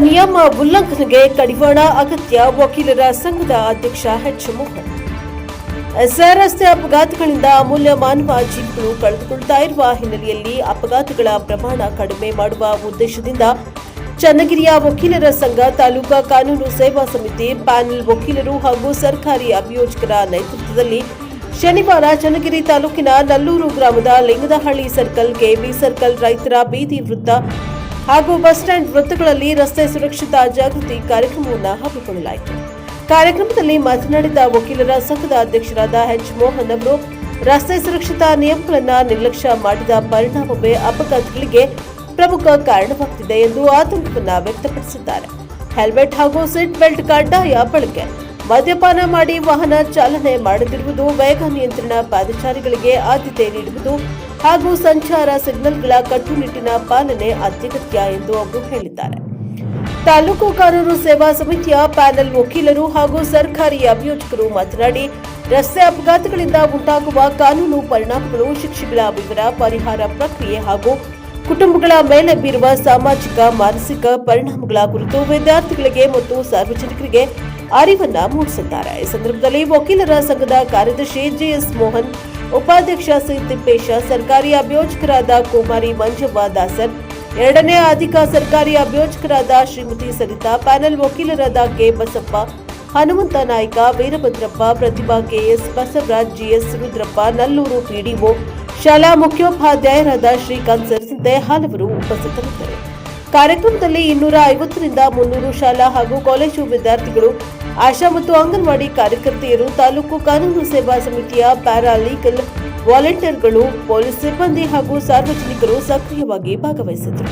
ನಿಯಮ ಉಲ್ಲಂಘನೆಗೆ ಕಡಿವಾಣ ಅಗತ್ಯ. ವಕೀಲರ ಸಂಘದ ಅಧ್ಯಕ್ಷ ಎಚ್ ಮೋಹನ್. ರಸ್ತೆ ಅಪಘಾತಗಳಿಂದ ಅಮೂಲ್ಯ ಮಾನವ ಜೀವಗಳು ಕಳೆದುಕೊಳ್ತಾ ಇರುವ ಹಿನ್ನೆಲೆಯಲ್ಲಿ ಅಪಘಾತಗಳ ಪ್ರಮಾಣ ಕಡಿಮೆ ಮಾಡುವ ಉದ್ದೇಶದಿಂದ ಚನ್ನಗಿರಿಯ ವಕೀಲರ ಸಂಘ, ತಾಲೂಕಾ ಕಾನೂನು ಸೇವಾ ಸಮಿತಿ, ಪ್ಯಾನೆಲ್ ವಕೀಲರು ಹಾಗೂ ಸರ್ಕಾರಿ ಅಭಿಯೋಜಕರ ನೇತೃತ್ವದಲ್ಲಿ ಶನಿವಾರ ಚನ್ನಗಿರಿ ತಾಲೂಕಿನ ನಲ್ಲೂರು ಗ್ರಾಮದ ಲಿಂಗದಹಳ್ಳಿ ಸರ್ಕಲ್, ಕೆಬಿ ಸರ್ಕಲ್, ರೈತರ ಬೀದಿ ವೃತ್ತ ಹಾಗೂ ಬಸ್ ಸ್ಟ್ಯಾಂಡ್ ವೃತ್ತಗಳಲ್ಲಿ ರಸ್ತೆ ಸುರಕ್ಷತಾ ಜಾಗೃತಿ ಕಾರ್ಯಕ್ರಮವನ್ನು ಹಮ್ಮಿಕೊಳ್ಳಲಾಯಿತು. ಕಾರ್ಯಕ್ರಮದಲ್ಲಿ ಮಾತನಾಡಿದ ವಕೀಲರ ಸಂಘದ ಅಧ್ಯಕ್ಷರಾದ ಎಚ್ ಮೋಹನ್ ಅವರು, ರಸ್ತೆ ಸುರಕ್ಷತಾ ನಿಯಮಗಳನ್ನು ನಿರ್ಲಕ್ಷ್ಯ ಮಾಡಿದ ಪರಿಣಾಮವೇ ಅಪಘಾತಗಳಿಗೆ ಪ್ರಮುಖ ಕಾರಣವಾಗುತ್ತಿದೆ ಎಂದು ಆತಂಕವನ್ನು ವ್ಯಕ್ತಪಡಿಸಿದ್ದಾರೆ. ಹೆಲ್ಮೆಟ್ ಹಾಗೂ ಸೀಟ್ ಬೆಲ್ಟ್ ಕಡ್ಡಾಯ ಬಳಕೆ, ಮದ್ಯಪಾನ ಮಾಡಿ ವಾಹನ ಚಾಲನೆ ಮಾಡದಿರುವುದು, ವೇಗ ನಿಯಂತ್ರಣ, ಪಾದಚಾರಿಗಳಿಗೆ ಆದ್ಯತೆ ನೀಡುವುದು ಹಾಗೂ ಸಂಚಾರ ಸಿಗ್ನಲ್ಗಳ ಕಟ್ಟುನಿಟ್ಟಿನ ಪಾಲನೆ ಅತ್ಯಗತ್ಯ ಎಂದು ಅವರು ಹೇಳಿದ್ದಾರೆ. ತಾಲೂಕು ಕಾನೂನು ಸೇವಾ ಸಮಿತಿಯ ಪ್ಯಾನೆಲ್ ವಕೀಲರು ಹಾಗೂ ಸರ್ಕಾರಿ ಅಭಿಯೋಜಕರು ಮಾತನಾಡಿ, ರಸ್ತೆ ಅಪಘಾತಗಳಿಂದ ಉಂಟಾಗುವ ಕಾನೂನು ಪರಿಣಾಮಗಳು, ಶಿಕ್ಷೆಗಳ ವಿವರ, ಪರಿಹಾರ ಪ್ರಕ್ರಿಯೆ ಹಾಗೂ ಕುಟುಂಬಗಳ ಮೇಲೆ ಬೀರುವ ಸಾಮಾಜಿಕ, ಮಾನಸಿಕ ಪರಿಣಾಮಗಳ ಕುರಿತು ವಿದ್ಯಾರ್ಥಿಗಳಿಗೆ ಮತ್ತು ಸಾರ್ವಜನಿಕರಿಗೆ ಅರಿವನ್ನ ಮೂಡಿಸಿದ್ದಾರೆ. ಈ ಸಂದರ್ಭದಲ್ಲಿ ವಕೀಲರ ಸಂಘದ ಕಾರ್ಯದರ್ಶಿ ಜಿಎಸ್ ಮೋಹನ್, ಉಪಾಧ್ಯಕ್ಷ ಸಿ ತಿಪ್ಪೇಶ, ಸರ್ಕಾರಿ ಅಭಿಯೋಜಕರಾದ ಕುಮಾರಿ ಮಂಜವ್ವ ದಾಸರ್, ಎರಡನೇ ಅಧಿಕ ಸರ್ಕಾರಿ ಅಭಿಯೋಜಕರಾದ ಶ್ರೀಮತಿ ಸರಿತಾ, ಪ್ಯಾನೆಲ್ ವಕೀಲರಾದ K Basappa, Hanumantha Nayak, Veerabhadrappa, Pratibha KS, Basavaraj, GS, Rudrappa, Nallur PDO, ಶಾಲಾ ಮುಖ್ಯೋಪಾಧ್ಯಾಯರಾದ ಶ್ರೀಕಾಂತ್ ಸೇರಿದಂತೆ ಹಲವರು ಉಪಸ್ಥಿತರಿದ್ದರು. ಕಾರ್ಯಕ್ರಮದಲ್ಲಿ 250ರಿಂದ 300 ಶಾಲಾ ಹಾಗೂ ಕಾಲೇಜು ವಿದ್ಯಾರ್ಥಿಗಳು, ಆಶಾ ಮತ್ತು ಅಂಗನವಾಡಿ ಕಾರ್ಯಕರ್ತೆಯರು, ತಾಲೂಕು ಕಾನೂನು ಸೇವಾ ಸಮಿತಿಯ ಪ್ಯಾರಾಲೀಗಲ್ ವಾಲಂಟಿಯರ್ಗಳು, ಪೊಲೀಸ್ ಸಿಬ್ಬಂದಿ ಹಾಗೂ ಸಾರ್ವಜನಿಕರು ಸಕ್ರಿಯವಾಗಿ ಭಾಗವಹಿಸಿದರು.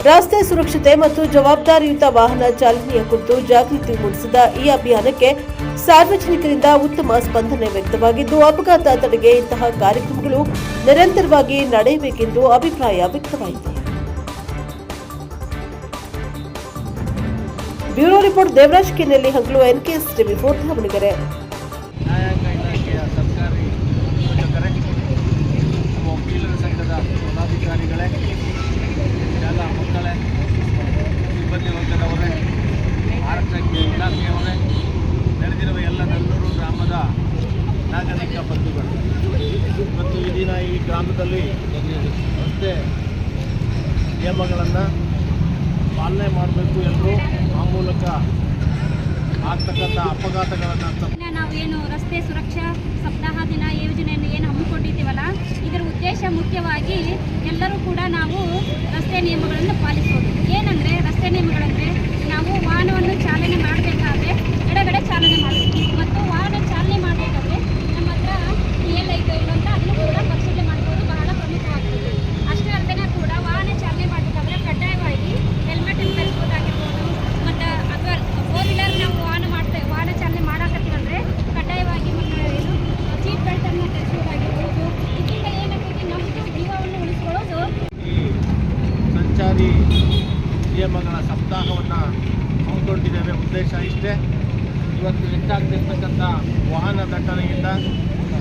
ರಸ್ತೆ ಸುರಕ್ಷತೆ ಮತ್ತು ಜವಾಬ್ದಾರಿಯುತ ವಾಹನ ಚಾಲನೆಯ ಕುರಿತು ಜಾಗೃತಿ ಮೂಡಿಸಿದ ಈ ಅಭಿಯಾನಕ್ಕೆ ಸಾರ್ವಜನಿಕರಿಂದ ಉತ್ತಮ ಸ್ಪಂದನೆ ವ್ಯಕ್ತವಾಗಿದ್ದು, ಅಪಘಾತ ತಡೆಗೆ ಇಂತಹ ಕಾರ್ಯಕ್ರಮಗಳು ನಿರಂತರವಾಗಿ ನಡೆಯಬೇಕೆಂದು ಅಭಿಪ್ರಾಯ ವ್ಯಕ್ತವಾಯಿತು. Bureau report Devaraj Kenelli Hanglu, NKS TV 4 Davanagere. ನ್ಯಾಯಾಂಗ ಇಲಾಖೆಯ ಸರ್ಕಾರಿ ಅಭಿಯೋಜಕರೇ, ವಕೀಲರ ಸಂಘದ ಪದಾಧಿಕಾರಿಗಳೇ, ಶಾಲಾ ಮಕ್ಕಳೇ, ಸಿಬ್ಬಂದಿ ವರ್ಗದವರೇ, ಆರಕ್ಷಕ ಇಲಾಖೆಯವರೇ, ನಡೆದಿರುವ ಎಲ್ಲ ನಲ್ಲೂರು ಗ್ರಾಮದ ನಾಗರಿಕ ಬಂಧುಗಳು, ಮತ್ತು ಈ ದಿನ ಈ ಗ್ರಾಮದಲ್ಲಿ ರಸ್ತೆ ನಿಯಮಗಳನ್ನು ಪಾಲನೆ ಮಾಡಬೇಕು ಎಲ್ಲರೂ. ಆ ಮೂಲಕ ಆಗ್ತಕ್ಕಂಥ ಅಪಘಾತಗಳನ್ನು ನಾವೇನು ರಸ್ತೆ ಸುರಕ್ಷಾ ಸಪ್ತಾಹ ದಿನ ಯೋಜನೆಯನ್ನು ಏನು ಹಮ್ಮಿಕೊಂಡಿದ್ದೀವಲ್ಲ, ಇದರ ಉದ್ದೇಶ ಮುಖ್ಯವಾಗಿ ಎಲ್ಲರೂ ಕೂಡ ನಾವು ರಸ್ತೆ ನಿಯಮಗಳನ್ನು ಪಾಲಿಸೋದು. ಏನಂದರೆ ರಸ್ತೆ ನಿಯಮಗಳಂದರೆ ನಾವು ವಾಹನವನ್ನು ಚಾಲನೆ ಮಾಡಬೇಕಾದ್ರೆ ಎಡಗಡೆ ಚಾಲನೆ ಮಾಡಬೇಕು, ಮತ್ತು ವಾಹನ ಚಾಲನೆ ಮಾಡಬೇಕಾದ್ರೆ ನಮ್ಮ ಹತ್ರ TL ಐತೋ ಇಲ್ಲ ಅಂತ ಅದನ್ನು ಕೂಡ ಪರಿಶೀಲನೆ ಮಾಡೋದು ಬಹಳ ಪ್ರಮುಖವಾಗ್ತದೆ. ಅಷ್ಟೇ ಅಲ್ಲದೆ ಕೂಡ ವಾಹನ ಚಾಲನೆ ಮಾಡಬೇಕಾದ್ರೆ ಕಡ್ಡಾಯವಾಗಿ ಹೆಲ್ಮೆಟನ್ನು ಧರಿಸಬೇಕಾಗಿರ್ಬೋದು, ಮತ್ತು ಅಥವಾ 4 ವೀಲರ್ ನಾವು ವಾಹನ ಚಾಲನೆ ಮಾಡಾಕತ್ತೀವಂದರೆ ಕಡ್ಡಾಯವಾಗಿ ಏನು ಸೀಟ್ ಬೆಲ್ಟನ್ನು ಧರಿಸಬೇಕಾಗಿರ್ಬೋದು. ಇದರಿಂದ ಏನಾಗ್ತದೆ, ನಮ್ಮದು ಜೀವವನ್ನು ಉಳಿಸ್ಕೊಳ್ಳೋದು. ಈ ಸಂಚಾರಿ ನಿಯಮಗಳ ಸಪ್ತಾಹವನ್ನು ಹಮ್ಮಿಕೊಂಡಿದ್ದೇವೆ. ಉದ್ದೇಶ ಇಷ್ಟೇ. ಇವತ್ತು ಹೆಚ್ಚಾಗ್ತಿರ್ತಕ್ಕಂಥ ವಾಹನ ದಟ್ಟಣೆಯಿಂದ,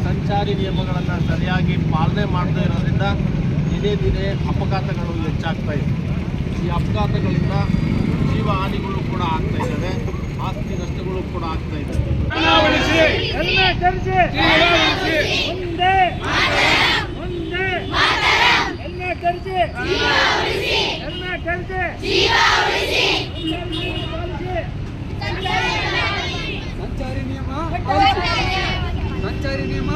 ಸಂಚಾರಿ ನಿಯಮಗಳನ್ನು ಸರಿಯಾಗಿ ಪಾಲನೆ ಮಾಡದೇ ಇರೋದ್ರಿಂದ ದಿನೇ ದಿನೇ ಅಪಘಾತಗಳು ಹೆಚ್ಚಾಗ್ತಾ ಇವೆ. ಈ ಅಪಘಾತಗಳಿಂದ ಜೀವ ಹಾನಿಗಳು ಕೂಡ ಆಗ್ತಾ ಇದ್ದಾವೆ, ಆಸ್ತಿ ನಷ್ಟಗಳು ಕೂಡ ಆಗ್ತಾ ಇದ್ದಾವೆ. ಸಂಚಾರಿ ನಿಯಮ